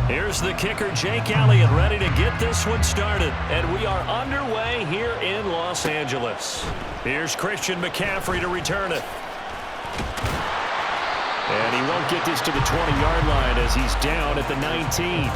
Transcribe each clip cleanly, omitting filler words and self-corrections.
Here's the kicker, Jake Elliott, ready to get this one started. And we are underway here in Los Angeles. Here's Christian McCaffrey to return it. And he won't get this to the 20-yard line as he's down at the 19.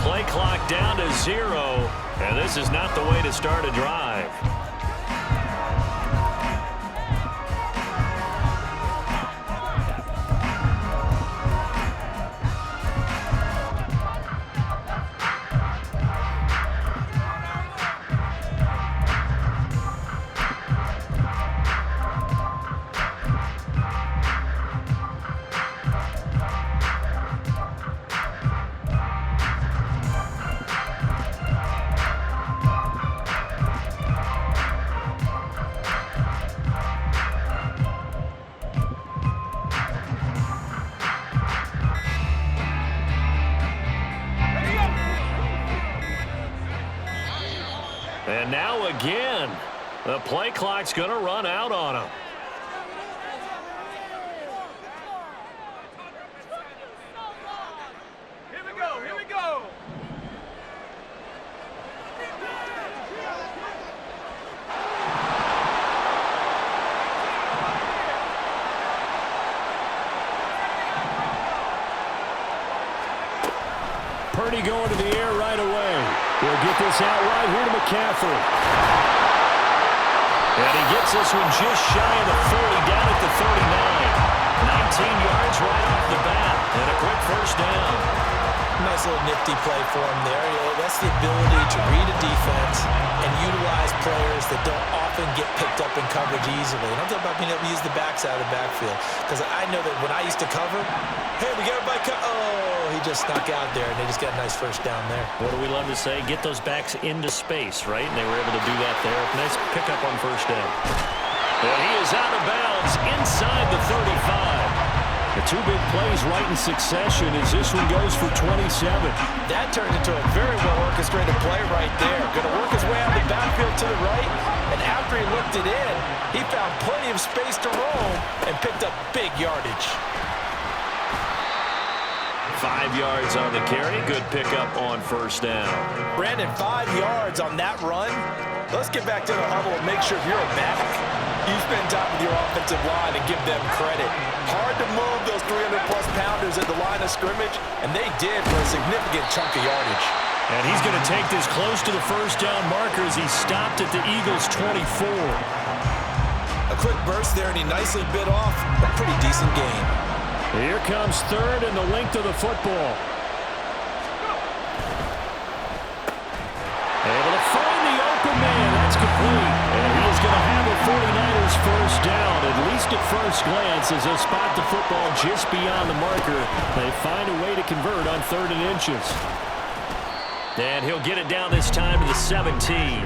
Play clock down to 0, and this is not the way to start a drive. And now again, the play clock's going to run out on him. Here we go, here we go. Purdy going to the air right away. He'll get this out right here to McCaffrey. And he gets this one just shy of the 40, down at the 39. 19 yards right off the bat, and a quick first down. Nice little nifty play for him there. That's the ability to read a defense and utilize players that don't often get picked up in coverage easily. And I'm talking about being able to use the backside of the backfield. Because I know that when I used to cover, hey, we got everybody he just snuck out there, and they just got a nice first down there. What do we love to say? Get those backs into space, right? And they were able to do that there. Nice pickup on first down. And he is out of bounds inside the 35. The two big plays right in succession as this one goes for 27. That turned into a very well-orchestrated play right there. Going to work his way out of the backfield to the right, and after he looked it in, he found plenty of space to roam and picked up big yardage. 5 yards on the carry. Good pickup on first down. Brandon, 5 yards on that run. Let's get back to the huddle and make sure if you're a back, you spend time with your offensive line and give them credit. Hard to move those 300-plus pounders at the line of scrimmage, and they did for a significant chunk of yardage. And he's going to take this close to the first down marker as he stopped at the Eagles' 24. A quick burst there, and he nicely bit off a pretty decent gain. Here comes third and the length of the football. Able to find the open man. That's complete. And he is going to have a 49ers first down, at least at first glance, as they spot the football just beyond the marker. They find a way to convert on 3rd and inches. And he'll get it down this time to the 17.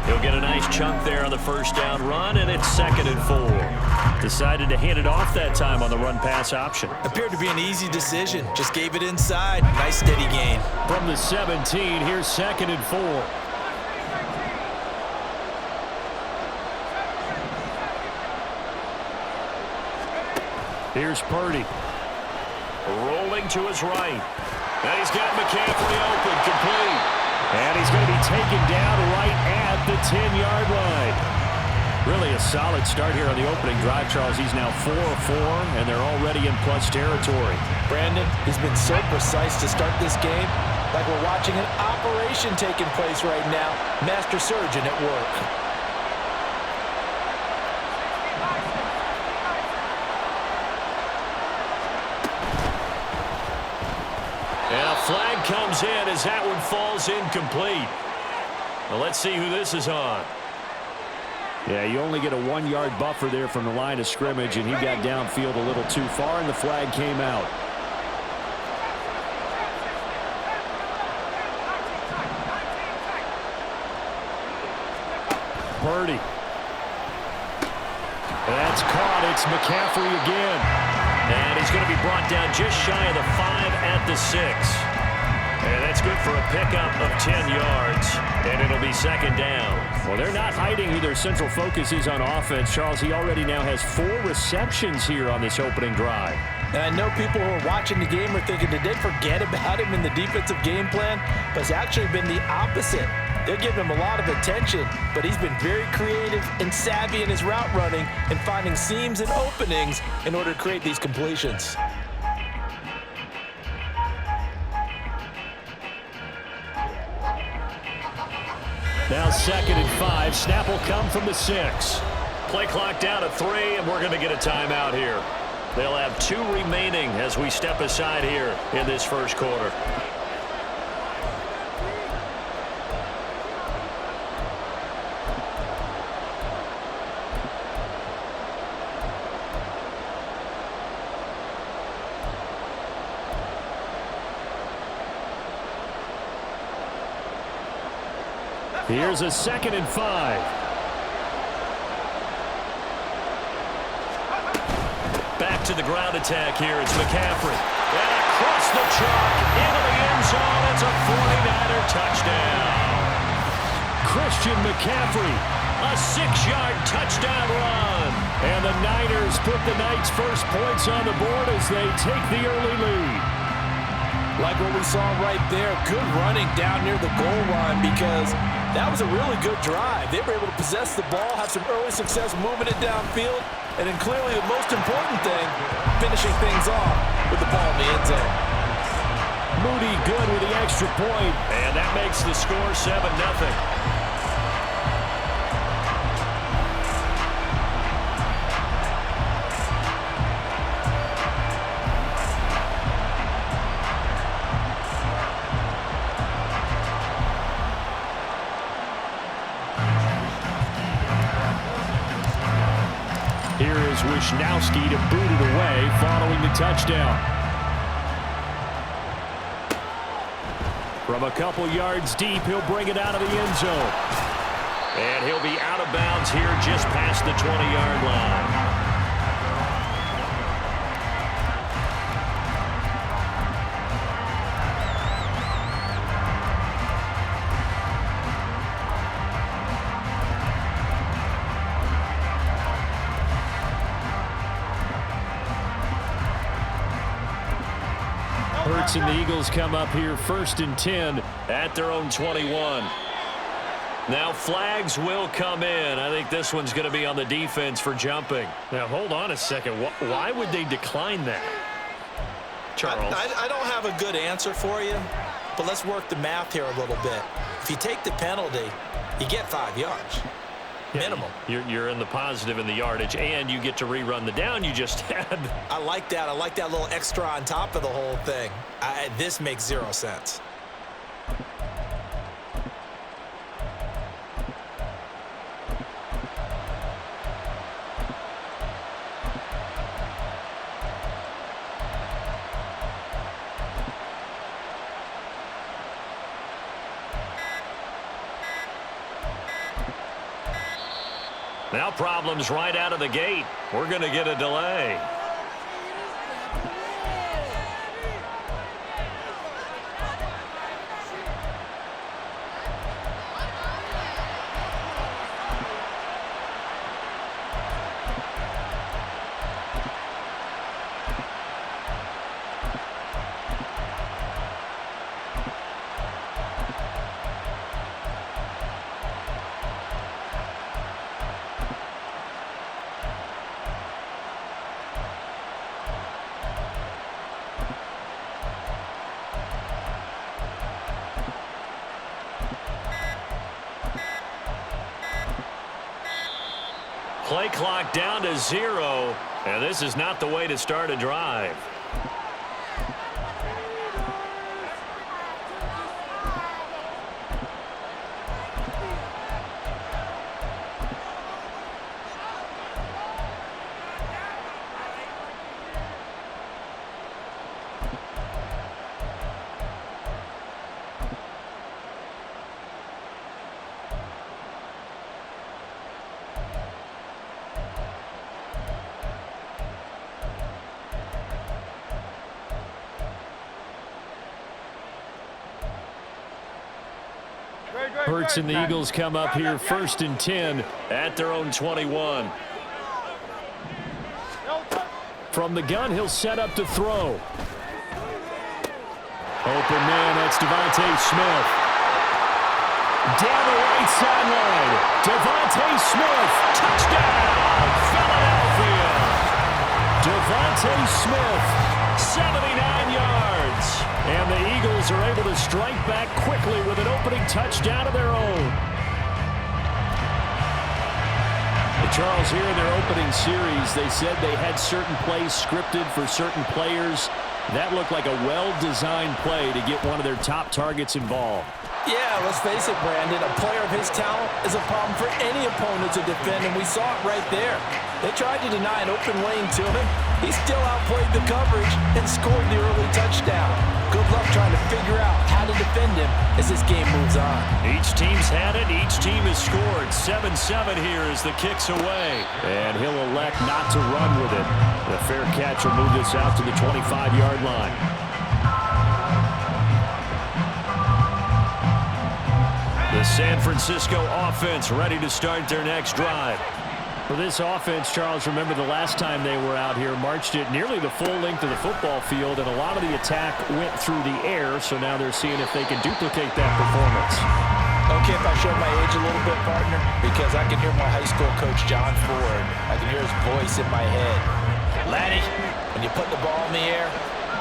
He'll get a nice chunk there on the first down run, and it's 2nd and 4. Decided to hand it off that time on the run-pass option. Appeared to be an easy decision. Just gave it inside. Nice steady gain. From the 17, here's 2nd and 4. Here's Purdy. Rolling to his right. And he's got McCaffrey open, complete. And he's going to be taken down right at the 10-yard line. Really a solid start here on the opening drive, Charles. He's now 4 of 4, and they're already in plus territory. Brandon, he's been so precise to start this game, like we're watching an operation taking place right now. Master surgeon at work. And a flag comes in as that one falls incomplete. Well, let's see who this is on. Yeah, you only get a 1-yard buffer there from the line of scrimmage, and he got downfield a little too far, and the flag came out. Purdy. That's caught. It's McCaffrey again. And he's going to be brought down just shy of the 5 at the 6. And that's good for a pickup of 10 yards. And it'll be second down. Well, they're not hiding who their central focus is on offense. Charles, he already now has 4 receptions here on this opening drive. And I know people who are watching the game are thinking, did they forget about him in the defensive game plan? But it's actually been the opposite. They're giving him a lot of attention, but he's been very creative and savvy in his route running and finding seams and openings in order to create these completions. Now 2nd and 5. Snap will come from the 6. Play clock down to 3, and we're going to get a timeout here. They'll have 2 remaining as we step aside here in this first quarter. Here's a 2nd and 5. Back to the ground attack here. It's McCaffrey. And across the chalk into the end zone. It's a 49er touchdown. Christian McCaffrey, a 6-yard touchdown run. And the Niners put the night's first points on the board as they take the early lead. Like what we saw right there, good running down near the goal line because that was a really good drive. They were able to possess the ball, have some early success moving it downfield, and then clearly the most important thing, finishing things off with the ball in the end zone. Moody good with the extra point, and that makes the score 7-0. Here is Wisnowski to boot it away following the touchdown. From a couple yards deep, he'll bring it out of the end zone. And he'll be out of bounds here just past the 20-yard line. Hurts and the Eagles come up here 1st and 10 at their own 21. Now flags will come in. I think this one's going to be on the defense for jumping. Now hold on a second. Why would they decline that? Charles? I don't have a good answer for you, but let's work the math here a little bit. If you take the penalty, you get 5 yards. Minimum. You're in the positive in the yardage, and you get to rerun the down you just had. I like that. I like that little extra on top of the whole thing. This makes 0 sense. Now problems right out of the gate. We're going to get a delay. Play clock down to 0, and this is not the way to start a drive. Hurts and the Eagles come up here 1st and 10 at their own 21. From the gun, he'll set up to throw. Open man, that's Devontae Smith. Down the right sideline. Devontae Smith, touchdown, Philadelphia. Devontae Smith, 79 yards. And the Eagles are able to strike back quickly with an opening touchdown of their own. Charles, here in their opening series, they said they had certain plays scripted for certain players. That looked like a well-designed play to get one of their top targets involved. Yeah, let's face it, Brandon. A player of his talent is a problem for any opponent to defend, and we saw it right there. They tried to deny an open lane to him. He still outplayed the coverage and scored the early touchdown. Good luck trying to figure out how to defend him as this game moves on. Each team's had it. Each team has scored. 7-7 here as the kick's away. And he'll elect not to run with it. The fair catch will move this out to the 25-yard line. The San Francisco offense ready to start their next drive. For this offense, Charles, remember the last time they were out here, marched it nearly the full length of the football field, and a lot of the attack went through the air, so now they're seeing if they can duplicate that performance. Okay, if I show my age a little bit, partner, because I can hear my high school coach, John Ford. I can hear his voice in my head. Laddie, when you put the ball in the air,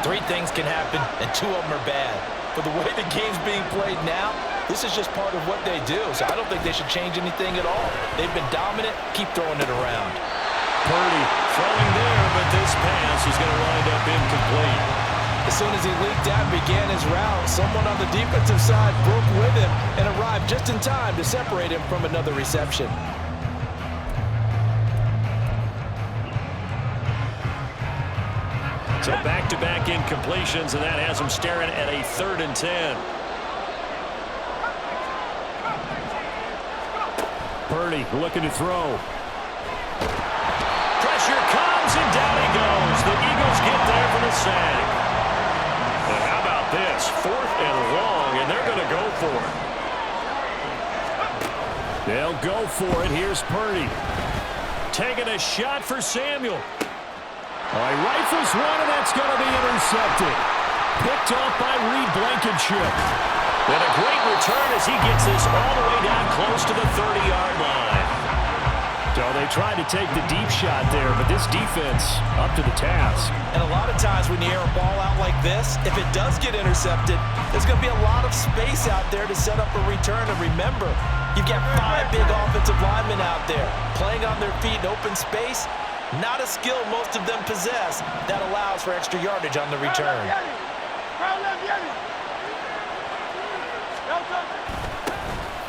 3 things can happen, and 2 of them are bad. But the way the game's being played now, this is just part of what they do, so I don't think they should change anything at all. They've been dominant. Keep throwing it around. Purdy throwing there, but this pass is going to wind up incomplete. As soon as he leaked out and began his route, someone on the defensive side broke with him and arrived just in time to separate him from another reception. So back-to-back incompletions, and that has them staring at a 3rd and 10. Purdy looking to throw. Pressure comes, and down he goes. The Eagles get there for the sack. And how about this? 4th and long, and they're going to go for it. They'll go for it. Here's Purdy. Taking a shot for Samuel. All right, rifles one, and that's going to be intercepted. Picked off by Reed Blankenship. And a great return as he gets this all the way down close to the 30-yard line. So they tried to take the deep shot there, but this defense up to the task. And a lot of times when you air a ball out like this, if it does get intercepted, there's going to be a lot of space out there to set up a return. And remember, you've got 5 big offensive linemen out there playing on their feet in open space. Not a skill most of them possess that allows for extra yardage on the return.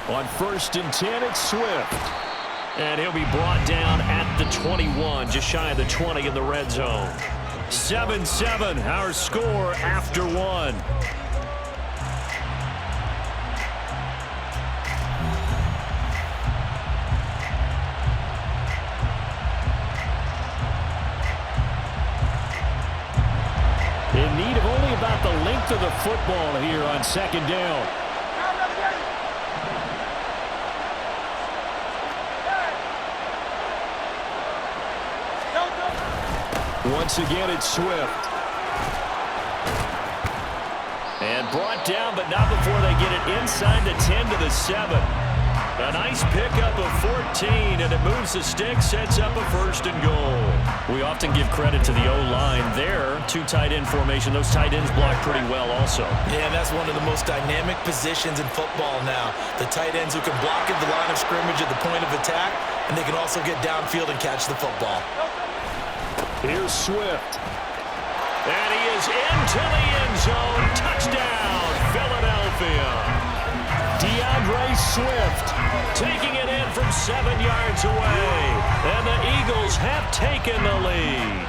On 1st and 10, it's Swift. And he'll be brought down at the 21, just shy of the 20 in the red zone. 7-7, our score after 1. In need of only about the length of the football here on 2nd down. Once again, it's Swift. And brought down, but not before they get it inside the 10 to the 7. A nice pickup of 14, and it moves the stick, sets up a 1st and goal. We often give credit to the O-line there. 2 tight end formation. Those tight ends block pretty well also. Yeah, and that's one of the most dynamic positions in football now. The tight ends who can block at the line of scrimmage at the point of attack, and they can also get downfield and catch the football. Here's Swift. And he is into the end zone. Touchdown, Philadelphia. DeAndre Swift taking it in from 7 yards away. And the Eagles have taken the lead.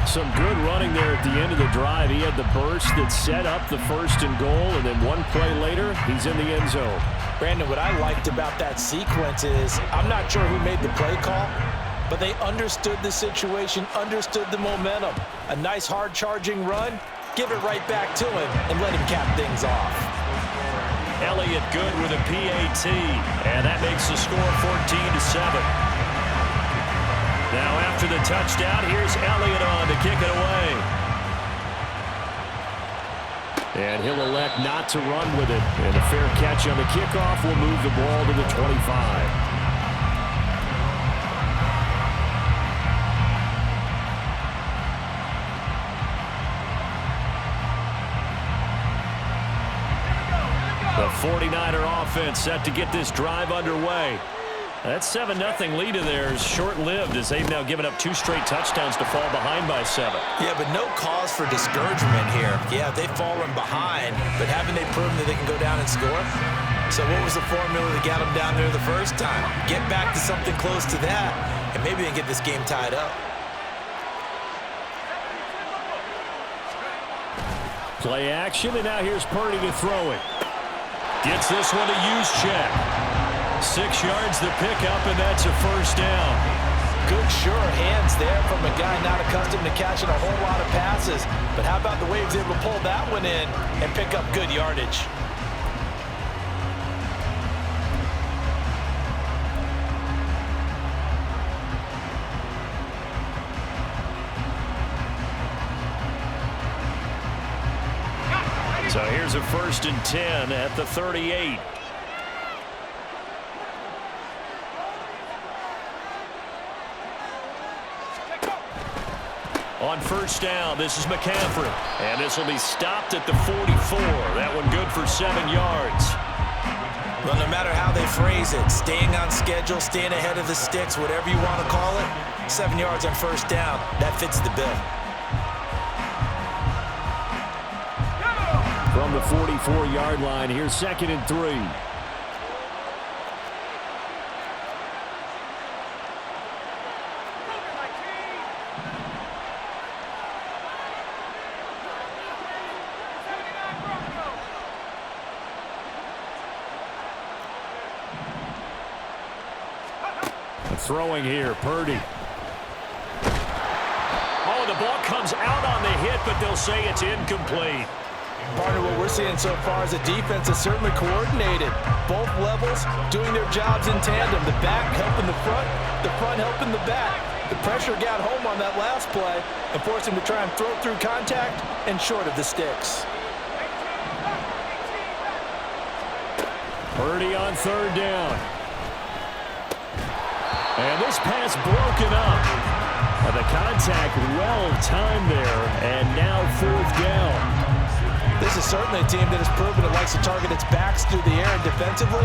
Some good running there at the end of the drive. He had the burst that set up the 1st and goal, and then 1 play later, he's in the end zone. Brandon, what I liked about that sequence is I'm not sure who made the play call, but they understood the situation, understood the momentum. A nice hard charging run, give it right back to him, and let him cap things off. Elliott good with a PAT. And that makes the score 14-7. Now after the touchdown, here's Elliott on to kick it away. And he'll elect not to run with it. And a fair catch on the kickoff will move the ball to the 25. The 49er offense set to get this drive underway. That 7-0 lead of theirs short-lived as they've now given up 2 straight touchdowns to fall behind by 7. Yeah, but no cause for discouragement here. Yeah, they've fallen behind, but haven't they proven that they can go down and score? So what was the formula that got them down there the first time? Get back to something close to that, and maybe they can get this game tied up. Play action, and now here's Purdy to throw it. Gets this one to use check. 6 yards the pickup, and that's a first down. Good, sure hands there from a guy not accustomed to catching a whole lot of passes. But how about the way he was able to pull that one in and pick up good yardage? So here's a 1st and 10 at the 38. On 1st down, this is McCaffrey. And this will be stopped at the 44. That one good for 7 yards. Well, no matter how they phrase it, staying on schedule, staying ahead of the sticks, whatever you want to call it, 7 yards on 1st down, that fits the bill. From the 44-yard line, here's 2nd and 3. Throwing here, Purdy. Oh, the ball comes out on the hit, but they'll say it's incomplete. Partner, what we're seeing so far is the defense is certainly coordinated. Both levels doing their jobs in tandem. The back helping the front helping the back. The pressure got home on that last play and forced him to try and throw through contact and short of the sticks. Purdy on 3rd down. And this pass broken up. And the contact well timed there, and now 4th down. This is certainly a team that has proven it likes to target its backs through the air and defensively.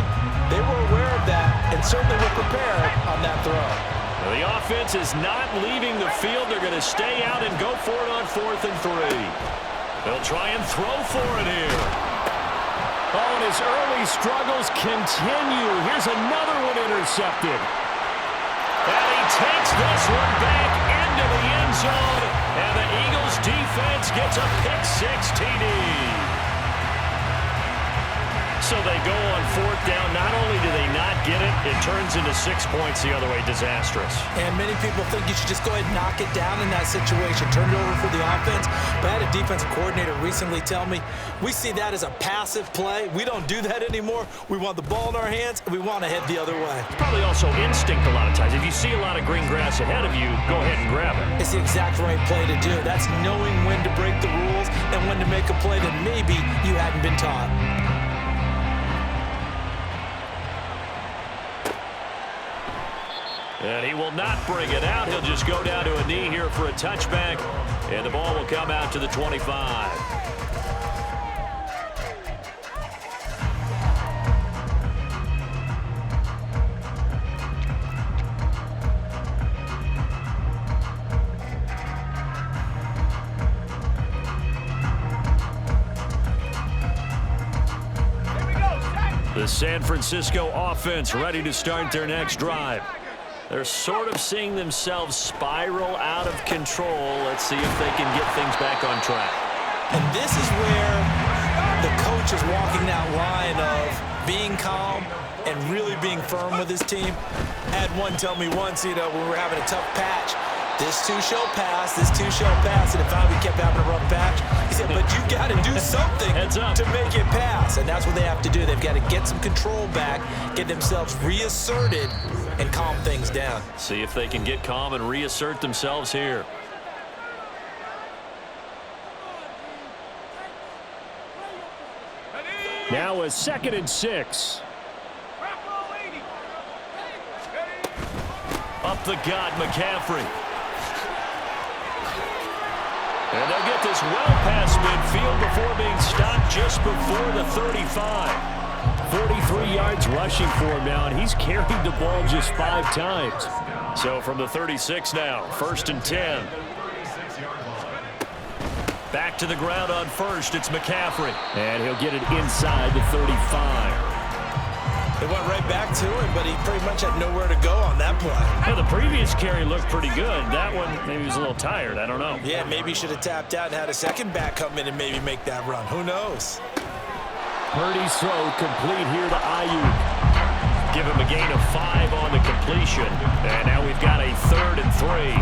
They were aware of that and certainly were prepared on that throw. Well, the offense is not leaving the field. They're going to stay out and go for it on 4th and 3. They'll try and throw for it here. Oh, and his early struggles continue. Here's another one intercepted. And he takes this one back into the end zone. And the Eagles defense gets a pick-6 TD. So they go on 4th down. Not only do they not get it, it turns into 6 points the other way. Disastrous. And many people think you should just go ahead and knock it down in that situation. Turn it over for the offense. But I had a defensive coordinator recently tell me, we see that as a passive play. We don't do that anymore. We want the ball in our hands, and we want to head the other way. It's probably also instinct a lot of times. If you see a lot of green grass ahead of you, go ahead and grab it. It's the exact right play to do. That's knowing when to break the rules and when to make a play that maybe you hadn't been taught. And he will not bring it out. He'll just go down to a knee here for a touchback. And the ball will come out to the 25. The San Francisco offense ready to start their next drive. They're sort of seeing themselves spiral out of control. Let's see if they can get things back on track. And this is where the coach is walking that line of being calm and really being firm with his team. I had one tell me once, when we were having a tough patch, this too shall pass, and it finally kept having a rough patch. He said, but you got got to do something Heads up. to make it pass, and that's what they have to do. They've got to get some control back, get themselves reasserted, and calm things down. See if they can get calm and reassert themselves here. Now a 2nd and 6. Up the gut, McCaffrey. And they'll get this well past midfield before being stopped just before the 35. 43 yards rushing for him now, and he's carried the ball just 5 times. So from the 36 now, 1st and 10. Back to the ground on 1st, it's McCaffrey. And he'll get it inside the 35. They went right back to him, but he pretty much had nowhere to go on that play. Well, the previous carry looked pretty good. That one, maybe he was a little tired. I don't know. Yeah, maybe he should have tapped out and had a second back come in and maybe make that run. Who knows? Purdy's throw complete here to Ayuk. Give him a gain of 5 on the completion. And now we've got a 3rd and 3.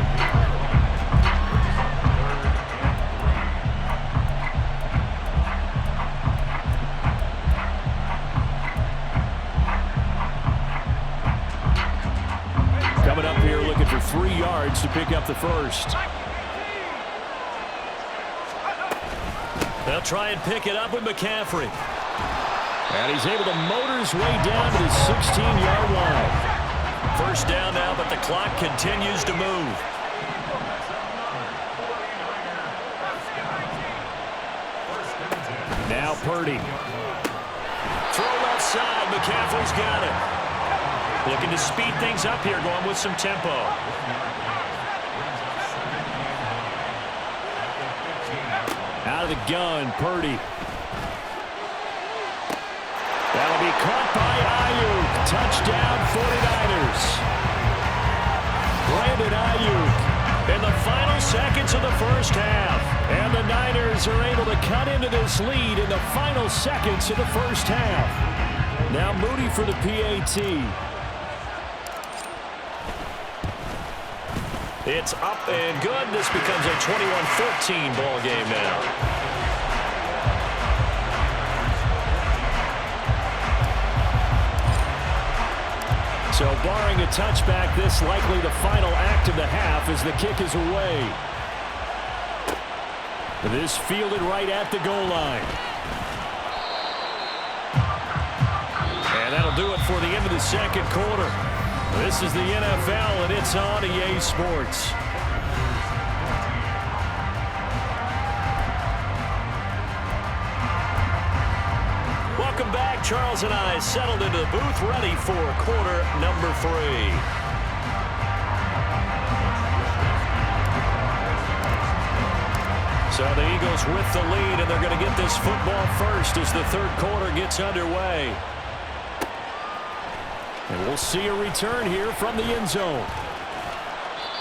Coming up here looking for 3 yards to pick up the 1st. They'll try and pick it up with McCaffrey. And he's able to motor his way down to the 16-yard line. 1st down now, but the clock continues to move. Now Purdy. Throw left side. McCaffrey's got it. Looking to speed things up here, going with some tempo. Out of the gun, Purdy. That'll be caught by Ayuk. Touchdown, 49ers. Brandon Ayuk in the final seconds of the 1st half. And the Niners are able to cut into this lead in the final seconds of the 1st half. Now Moody for the PAT. It's up and good. This becomes a 21-14 ball game now. So barring a touchback, this likely the final act of the half as the kick is away. This fielded right at the goal line. And that'll do it for the end of the 2nd quarter. This is the NFL, and it's on EA Sports. Welcome back. Charles and I settled into the booth, ready for quarter number 3. So the Eagles with the lead, and they're going to get this football first as the 3rd quarter gets underway. And we'll see a return here from the end zone.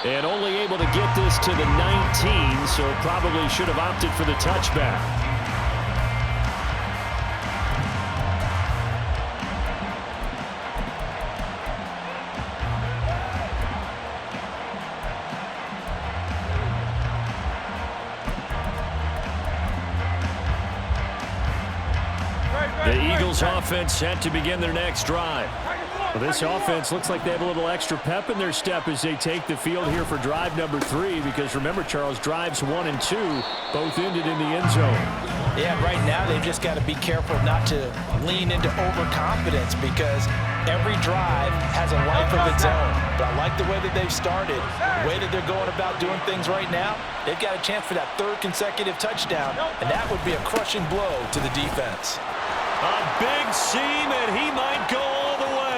And only able to get this to the 19, so probably should have opted for the touchback. The Eagles offense set to begin their next drive. Well, this offense looks like they have a little extra pep in their step as they take the field here for drive number 3, because remember, Charles, drives 1 and 2 both ended in the end zone. Yeah, right now they've just got to be careful not to lean into overconfidence, because every drive has a life of its own. But I like the way that they've started, the way that they're going about doing things right now. They've got a chance for that 3rd consecutive touchdown, and that would be a crushing blow to the defense. A big seam, and he might go all the way.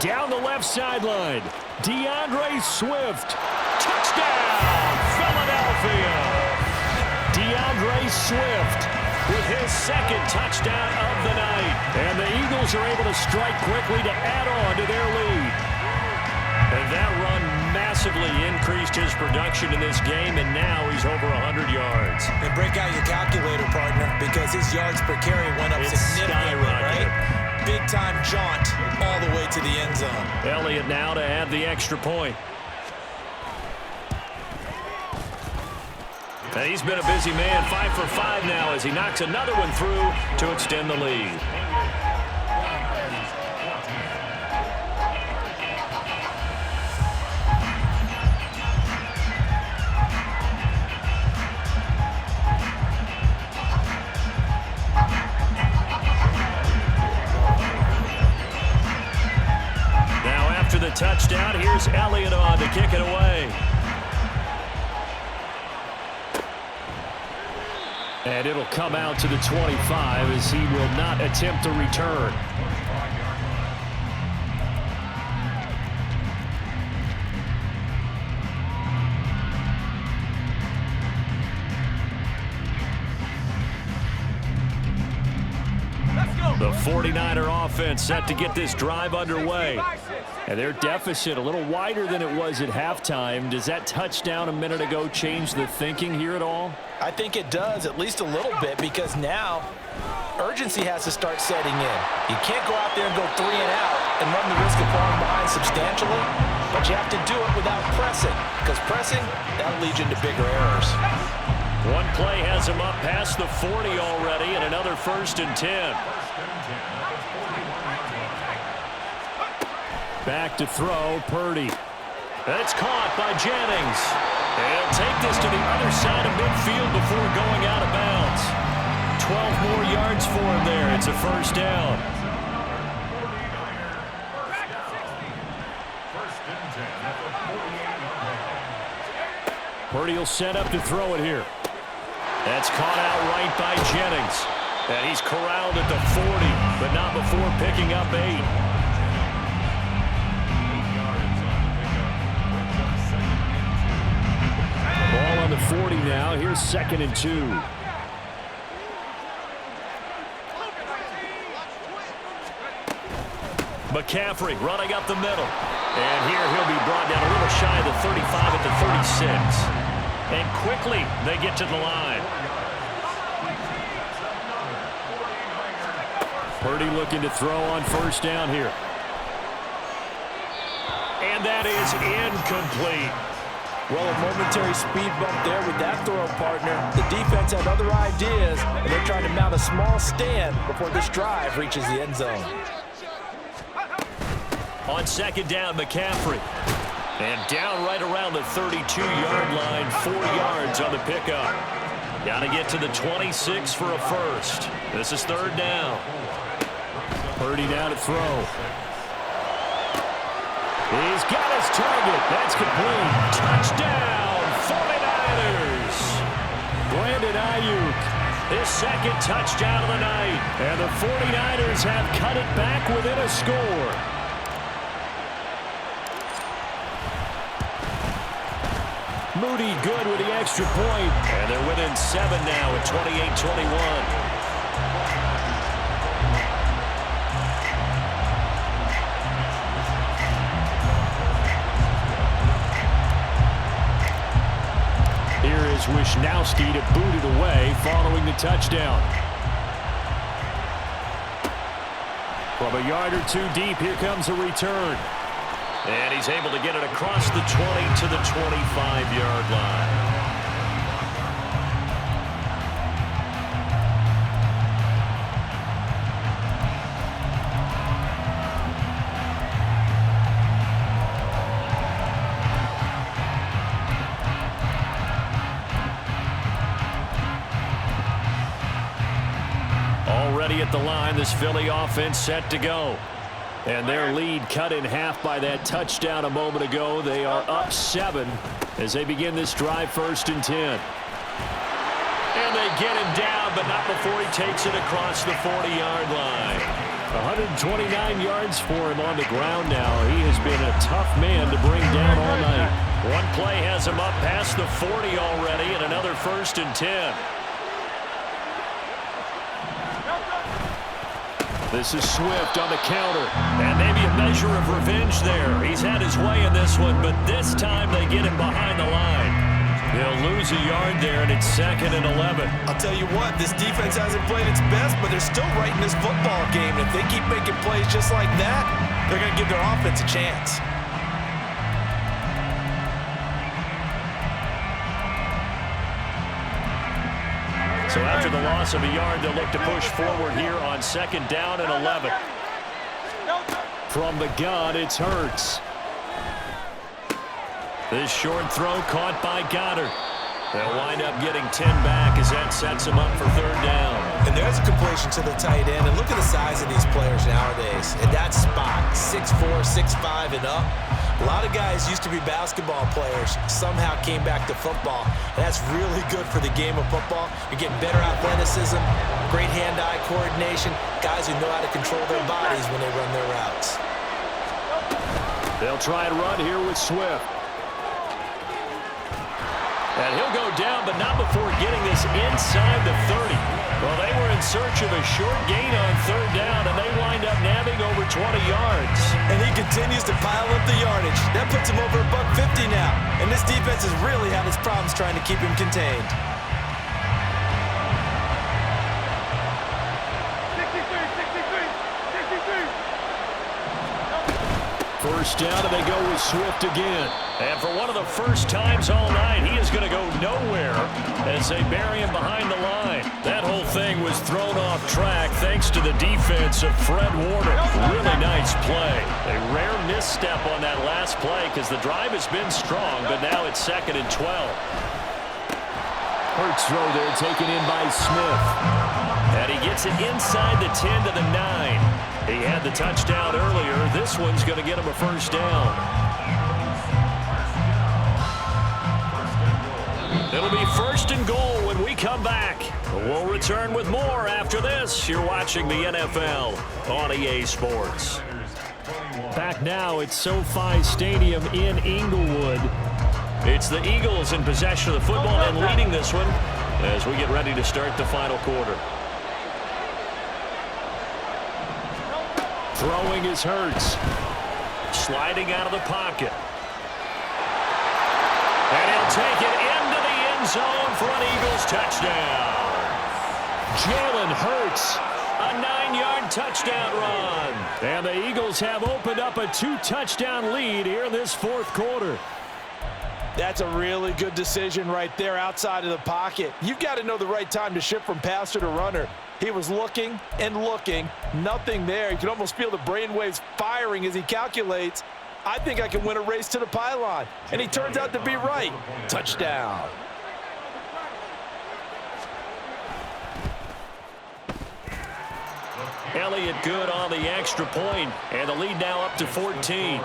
Down the left sideline, DeAndre Swift. Touchdown, Philadelphia. DeAndre Swift with his 2nd touchdown of the night. And the Eagles are able to strike quickly to add on to their lead. And that run massively increased his production in this game, and now he's over 100 yards. And break out your calculator, partner, because his yards per carry went up significantly, right? Big-time jaunt all the way to the end zone. Elliott now to add the extra point. And he's been a busy man, 5 for 5 now as he knocks another one through to extend the lead. Now after the touchdown, here's Elliott on to kick it away. And it'll come out to the 25 as he will not attempt a return. The 49er offense set to get this drive underway. And their deficit a little wider than it was at halftime. Does that touchdown a minute ago change the thinking here at all? I think it does, at least a little bit, because now urgency has to start setting in. You can't go out there and go 3 and out and run the risk of falling behind substantially, but you have to do it without pressing, because pressing, that'll lead you into bigger errors. One play has him up past the 40 already, and another 1st and 10. Back to throw, Purdy. That's caught by Jennings. He'll take this to the other side of midfield before going out of bounds. 12 more yards for him there. It's a 1st down. Purdy will set up to throw it here. That's caught out right by Jennings. And he's corralled at the 40, but not before picking up 8. Ball on the 40 now. Here's 2nd and 2. McCaffrey running up the middle. And here he'll be brought down a little shy of the 35 at the 36. And quickly they get to the line. Purdy looking to throw on 1st down here. And that is incomplete. Well, a momentary speed bump there with that throw, partner. The defense had other ideas, and they're trying to mount a small stand before this drive reaches the end zone. On 2nd down, McCaffrey. And down right around the 32-yard line, 4 yards on the pickup. Got to get to the 26 for a 1st. This is 3rd down. Purdy now to throw. He's got his target. That's complete. Touchdown, 49ers. Brandon Ayuk, his 2nd touchdown of the night. And the 49ers have cut it back within a score. Moody good with the extra point. And they're within 7 now at 28-21. Here is Wishnowski to boot it away following the touchdown. From a yard or 2 deep, here comes a return. And he's able to get it across the 20 to the 25-yard line. Already at the line, this Philly offense set to go. And their lead cut in half by that touchdown a moment ago. They are up 7 as they begin this drive, 1st and 10. And they get him down, but not before he takes it across the 40-yard line. 129 yards for him on the ground now. He has been a tough man to bring down all night. One play has him up past the 40 already, and another 1st and 10. This is Swift on the counter, and maybe a measure of revenge there. He's had his way in this one, but this time they get him behind the line. They'll lose a yard there, and it's 2nd and 11. I'll tell you what, this defense hasn't played its best, but they're still right in this football game. If they keep making plays just like that, they're going to give their offense a chance. So after the loss of a yard, they'll look to push forward here on 2nd down and 11. From the gun, it's Hurts. This short throw caught by Goddard. They'll wind up getting 10 back as that sets them up for 3rd down. And there's a completion to the tight end. And look at the size of these players nowadays. In that spot, 6'4", 6'5", and up. A lot of guys used to be basketball players, somehow came back to football. And that's really good for the game of football. You're getting better athleticism, great hand-eye coordination, guys who know how to control their bodies when they run their routes. They'll try and run here with Swift. And he'll go down, but not before getting this inside the 30. Well, they were in search of a short gain on 3rd down, and they wind up nabbing over 20 yards. And he continues to pile up the yardage. That puts him over $150 now. And this defense has really had its problems trying to keep him contained. 1st down, and they go with Swift again. And for one of the first times all night, he is going to go nowhere as they bury him behind the line. That whole thing was thrown off track thanks to the defense of Fred Warner. Really nice play. A rare misstep on that last play because the drive has been strong, but now it's 2nd and 12. Hurts throw there taken in by Smith. And he gets it inside the 10 to the 9. He had the touchdown earlier. This one's going to get him a 1st down. It'll be 1st and goal when we come back. We'll return with more after this. You're watching the NFL on EA Sports. Back now at SoFi Stadium in Inglewood. It's the Eagles in possession of the football and leading this one as we get ready to start the final quarter. Throwing is Hurts. Sliding out of the pocket. And he'll take it into the end zone for an Eagles touchdown. Jalen Hurts, a 9-yard touchdown run. And the Eagles have opened up a 2-touchdown lead here in this 4th quarter. That's a really good decision right there outside of the pocket. You've got to know the right time to shift from passer to runner. He was looking and looking, nothing there. You can almost feel the brainwaves firing as he calculates, I think I can win a race to the pylon. And he turns out to be right. Touchdown. Elliott good on the extra point, and the lead now up to 14.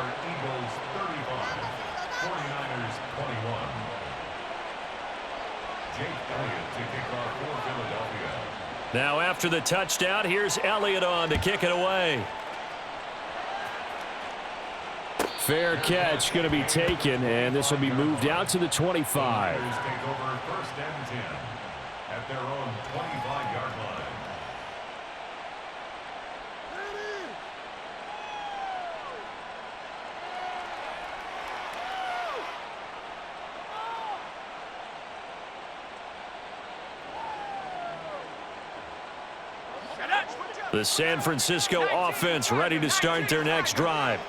Now after the touchdown, here's Elliott on to kick it away. Fair catch going to be taken, and this will be moved out to the 25. Take over 1st and 10 at their own 25-yard line. The San Francisco offense ready to start their next drive.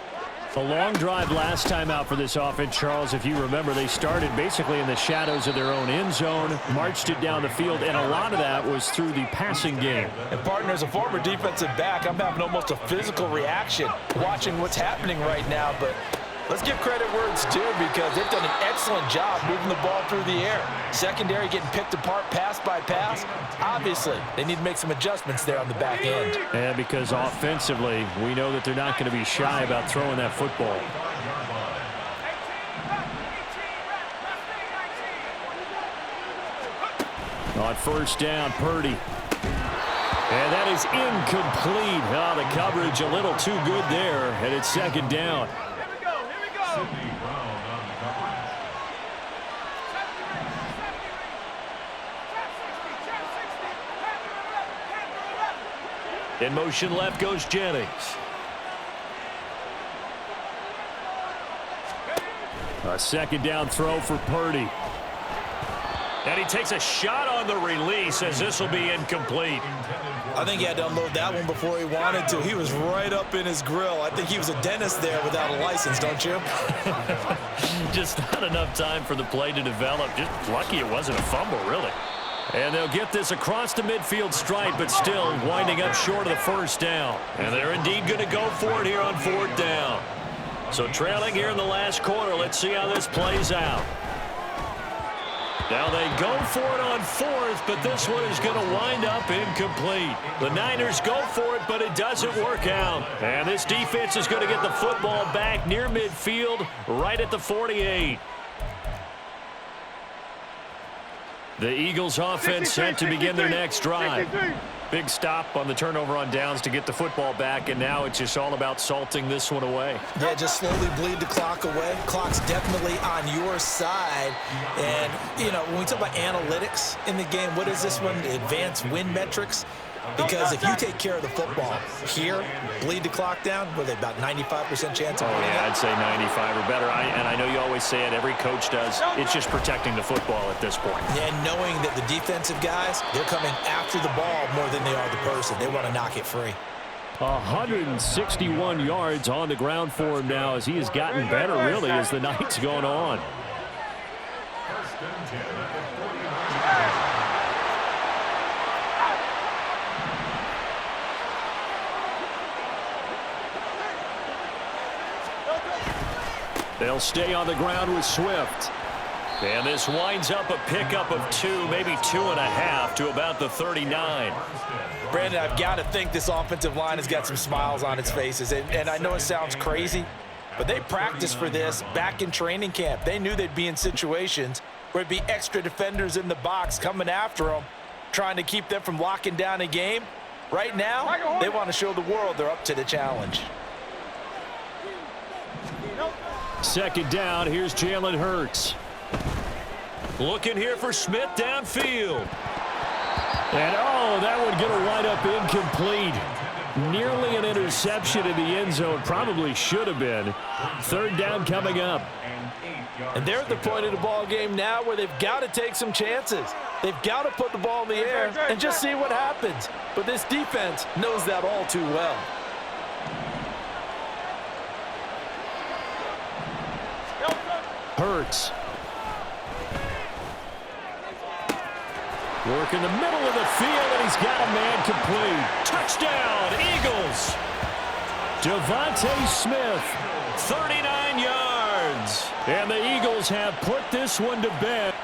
A long drive last time out for this offense, Charles. If you remember, they started basically in the shadows of their own end zone, marched it down the field, and a lot of that was through the passing game. And partner, as a former defensive back, I'm having almost a physical reaction watching what's happening right now. But let's give credit where it's due because they've done an excellent job moving the ball through the air. Secondary getting picked apart pass by pass. Obviously, they need to make some adjustments there on the back end. And because offensively, we know that they're not going to be shy about throwing that football. On 1st down, Purdy. And that is incomplete. Oh, the coverage a little too good there, and it's 2nd down. In motion left goes Jennings. A 2nd down throw for Purdy. And he takes a shot on the release as this will be incomplete. I think he had to unload that one before he wanted to. He was right up in his grill. I think he was a dentist there without a license, don't you? Just not enough time for the play to develop. Just lucky it wasn't a fumble, really. And they'll get this across the midfield stripe, but still winding up short of the first down. And they're indeed going to go for it here on 4th down. So trailing here in the last quarter. Let's see how this plays out. Now they go for it on 4th, but this one is going to wind up incomplete. The Niners go for it, but it doesn't work out. And this defense is going to get the football back near midfield, right at the 48. The Eagles offense set to begin their next drive. Big stop on the turnover on downs to get the football back, and now it's just all about salting this one away. Yeah, just slowly bleed the clock away. Clock's definitely on your side. And, you know, when we talk about analytics in the game, what is this one? Advanced win metrics? Because if you take care of the football here, bleed the clock down, what are they, about 95% chance of winning? Yeah, I'd say 95 or better. And I know you always say it, every coach does. It's just protecting the football at this point. And knowing that the defensive guys, they're coming after the ball more than they are the person. They want to knock it free. 161 yards on the ground for him now as he has gotten better, really, as the night's going on. First and 10 at the 49. They'll stay on the ground with Swift. And this winds up a pickup of 2, maybe 2.5 to about the 39. Brandon, I've got to think this offensive line has got some smiles on its faces. And I know it sounds crazy, but they practiced for this back in training camp. They knew they'd be in situations where it'd be extra defenders in the box coming after them, trying to keep them from locking down a game. Right now, they want to show the world they're up to the challenge. Second down, here's Jalen Hurts. Looking here for Smith downfield. And, that one going to wind up incomplete. Nearly an interception in the end zone. Probably should have been. Third down coming up. And they're at the point of the ball game now where they've got to take some chances. They've got to put the ball in the air and just see what happens. But this defense knows that all too well. Hurts. Work in the middle of the field, and he's got a man complete. Touchdown, Eagles. Devontae Smith, 39 yards. And the Eagles have put this one to bed.